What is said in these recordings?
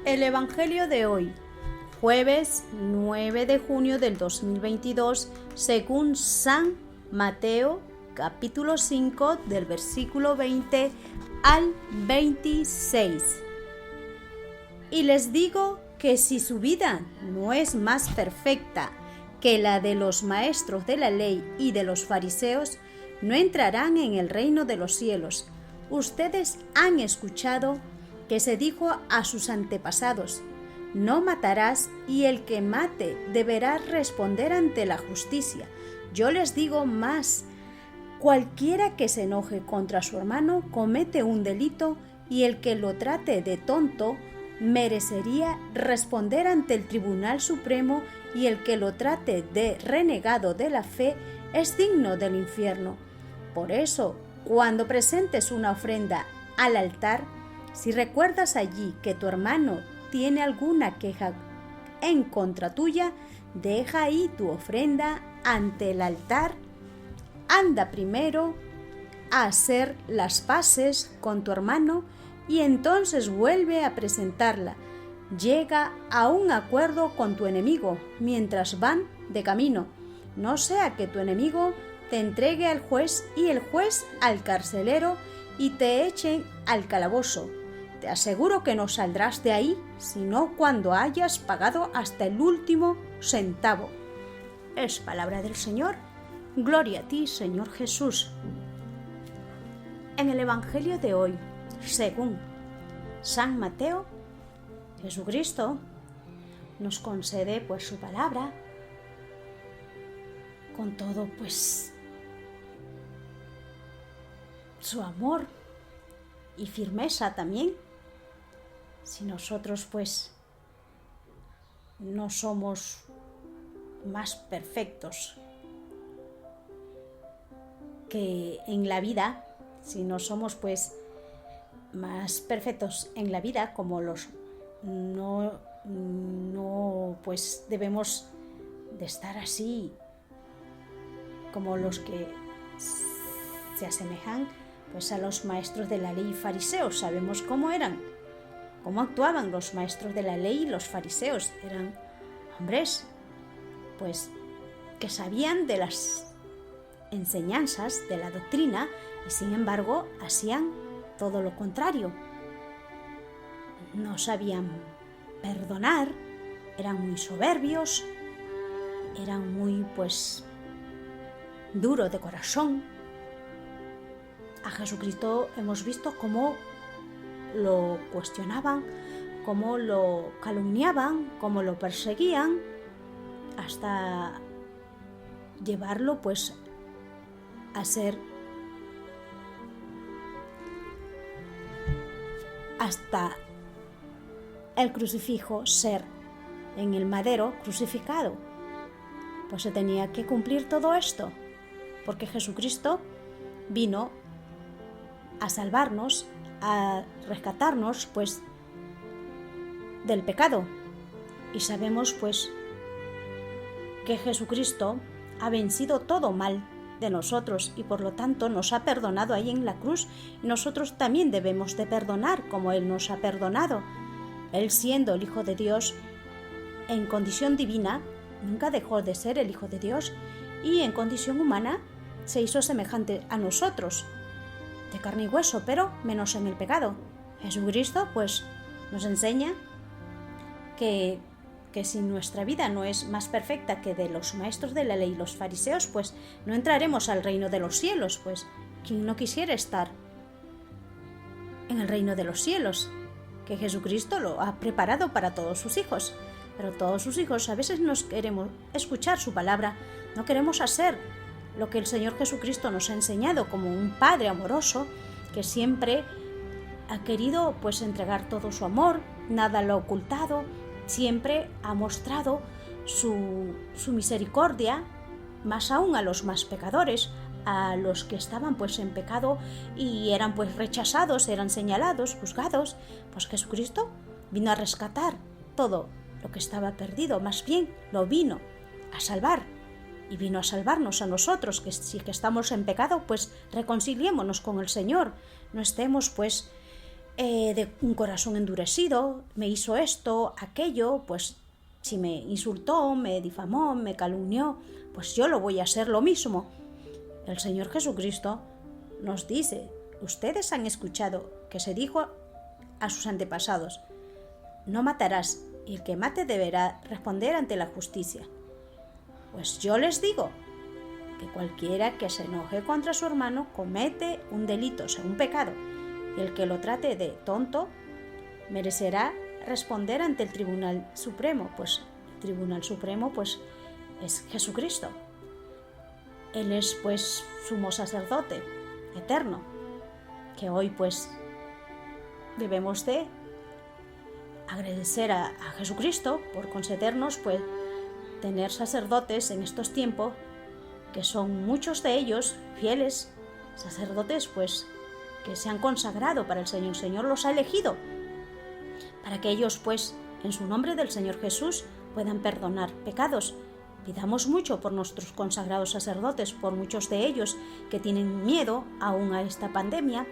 El Evangelio de hoy, jueves 9 de junio del 2022, según San Mateo, capítulo 5, del versículo 20 al 26. Y les digo que si su vida no es más perfecta que la de los maestros de la ley y de los fariseos, no entrarán en el reino de los cielos. Ustedes han escuchado que se dijo a sus antepasados: no matarás, y el que mate deberá responder ante la justicia. Yo les digo más: cualquiera que se enoje contra su hermano comete un delito, y el que lo trate de tonto merecería responder ante el Tribunal Supremo, y el que lo trate de renegado de la fe es digno del infierno. Por eso, cuando presentes una ofrenda al altar, si recuerdas allí que tu hermano tiene alguna queja en contra tuya, deja ahí tu ofrenda ante el altar. Anda primero a hacer las paces con tu hermano y entonces vuelve a presentarla. Llega a un acuerdo con tu enemigo mientras van de camino, no sea que tu enemigo te entregue al juez y el juez al carcelero y te echen al calabozo. Te aseguro que no saldrás de ahí sino cuando hayas pagado hasta el último centavo. Es palabra del Señor. Gloria a ti, Señor Jesús. En el Evangelio de hoy, según San Mateo, Jesucristo nos concede pues su palabra con todo pues su amor y firmeza también. Si nosotros pues no somos más perfectos que en la vida, si no somos pues más perfectos en la vida como los no pues debemos de estar así como los que se asemejan pues a los maestros de la ley y fariseos. Sabemos cómo eran, cómo actuaban los maestros de la ley y los fariseos. Eran hombres pues que sabían de las enseñanzas de la doctrina y sin embargo hacían todo lo contrario. No sabían perdonar, eran muy soberbios, eran muy pues duros de corazón. A Jesucristo hemos visto cómo lo cuestionaban, cómo lo calumniaban, cómo lo perseguían, hasta llevarlo pues a ser hasta el crucifijo, ser en el madero crucificado. Pues se tenía que cumplir todo esto, porque Jesucristo vino a salvarnos, a rescatarnos pues del pecado. Y sabemos pues que Jesucristo ha vencido todo mal de nosotros y por lo tanto nos ha perdonado ahí en la cruz, y nosotros también debemos de perdonar como Él nos ha perdonado. Él, siendo el Hijo de Dios en condición divina, nunca dejó de ser el Hijo de Dios, y en condición humana se hizo semejante a nosotros, de carne y hueso, pero menos en el pecado. Jesucristo pues nos enseña que si nuestra vida no es más perfecta que de los maestros de la ley y los fariseos, pues no entraremos al reino de los cielos. Pues quien no quisiera estar en el reino de los cielos, que Jesucristo lo ha preparado para todos sus hijos. Pero todos sus hijos a veces no queremos escuchar su palabra, no queremos hacer lo que el Señor Jesucristo nos ha enseñado como un Padre amoroso que siempre ha querido pues entregar todo su amor, nada lo ha ocultado, siempre ha mostrado su misericordia, más aún a los más pecadores, a los que estaban pues en pecado y eran pues rechazados, eran señalados, juzgados. Pues Jesucristo vino a rescatar todo lo que estaba perdido, más bien lo vino a salvar, y vino a salvarnos a nosotros, que si que estamos en pecado, pues reconciliémonos con el Señor, no estemos pues de un corazón endurecido, me hizo esto, aquello, pues si me insultó, me difamó, me calumnió, pues yo lo voy a hacer lo mismo. El Señor Jesucristo nos dice, ustedes han escuchado que se dijo a sus antepasados, no matarás, y el que mate deberá responder ante la justicia. Pues yo les digo que cualquiera que se enoje contra su hermano comete un delito, o sea, un pecado, y el que lo trate de tonto merecerá responder ante el Tribunal Supremo. Pues el Tribunal Supremo pues es Jesucristo. Él es pues sumo sacerdote eterno, que hoy pues debemos de agradecer a Jesucristo por concedernos pues tener sacerdotes en estos tiempos, que son muchos de ellos fieles sacerdotes pues que se han consagrado para el Señor. El Señor los ha elegido para que ellos pues en su nombre del Señor Jesús puedan perdonar pecados. Pidamos mucho por nuestros consagrados sacerdotes, por muchos de ellos que tienen miedo aún a esta pandemia,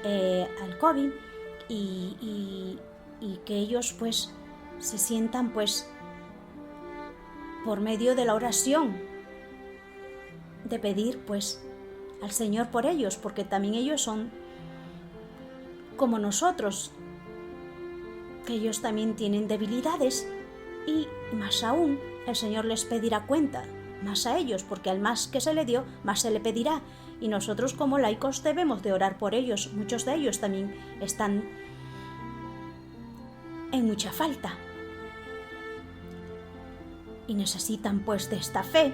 al COVID, y que ellos pues se sientan pues por medio de la oración de pedir pues al Señor por ellos, porque también ellos son como nosotros, que ellos también tienen debilidades, y más aún el Señor les pedirá cuenta, más a ellos, porque al más que se le dio, más se le pedirá, y nosotros como laicos debemos de orar por ellos. Muchos de ellos también están en mucha falta y necesitan pues de esta fe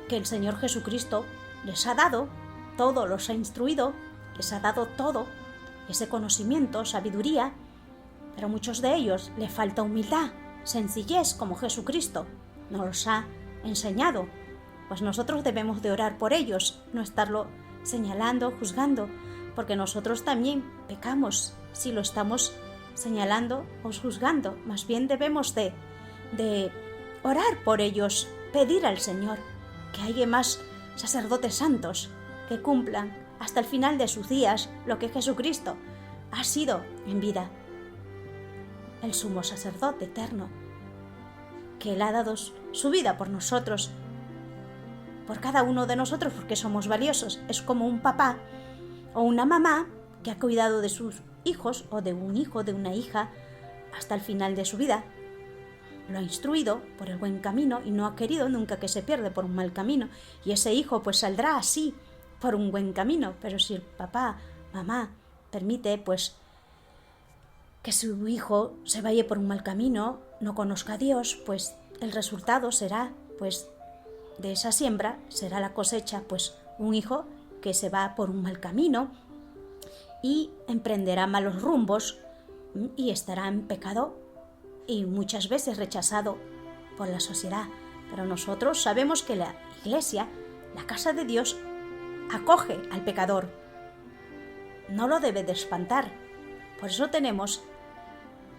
que el Señor Jesucristo les ha dado, todo los ha instruido, les ha dado todo, ese conocimiento, sabiduría, pero a muchos de ellos les falta humildad, sencillez, como Jesucristo nos los ha enseñado. Pues nosotros debemos de orar por ellos, no estarlo señalando, juzgando, porque nosotros también pecamos si lo estamos señalando o juzgando. Más bien debemos de orar por ellos, pedir al Señor que haya más sacerdotes santos que cumplan hasta el final de sus días lo que Jesucristo ha sido en vida. El sumo sacerdote eterno, que Él ha dado su vida por nosotros, por cada uno de nosotros, porque somos valiosos. Es como un papá o una mamá que ha cuidado de sus hijos, o de un hijo, de una hija, hasta el final de su vida. Lo ha instruido por el buen camino y no ha querido nunca que se pierda por un mal camino. Y ese hijo pues saldrá así por un buen camino. Pero si el papá, mamá, permite pues que su hijo se vaya por un mal camino, no conozca a Dios, pues el resultado será pues de esa siembra, será la cosecha, pues un hijo que se va por un mal camino y emprenderá malos rumbos y estará en pecado y muchas veces rechazado por la sociedad. Pero nosotros sabemos que la Iglesia, la casa de Dios, acoge al pecador, no lo debe de espantar. Por eso tenemos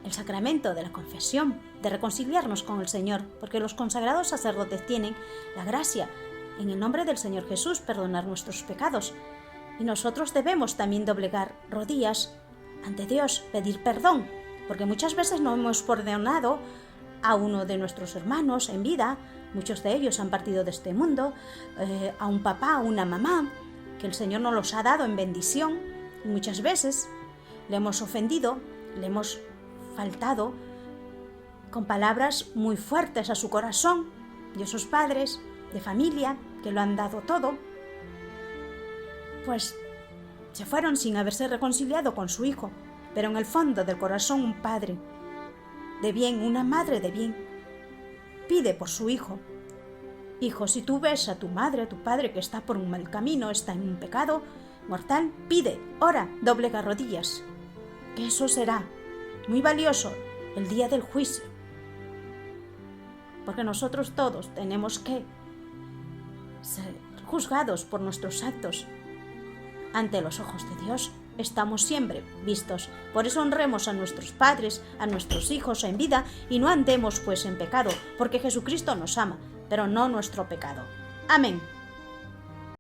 el sacramento de la confesión, de reconciliarnos con el Señor, porque los consagrados sacerdotes tienen la gracia, en el nombre del Señor Jesús, perdonar nuestros pecados. Y nosotros debemos también doblegar rodillas ante Dios, pedir perdón, porque muchas veces no hemos perdonado a uno de nuestros hermanos en vida. Muchos de ellos han partido de este mundo, a un papá, a una mamá, que el Señor nos los ha dado en bendición, y muchas veces le hemos ofendido, le hemos faltado con palabras muy fuertes a su corazón, y esos padres de familia que lo han dado todo, pues se fueron sin haberse reconciliado con su hijo. Pero en el fondo del corazón un padre de bien, una madre de bien, pide por su hijo. Hijo, si tú ves a tu madre, a tu padre que está por un mal camino, está en un pecado mortal, pide, ora, doblega rodillas, que eso será muy valioso el día del juicio. Porque nosotros todos tenemos que ser juzgados por nuestros actos ante los ojos de Dios. Estamos siempre vistos. Por eso honremos a nuestros padres, a nuestros hijos en vida, y no andemos pues en pecado, porque Jesucristo nos ama, pero no nuestro pecado. Amén.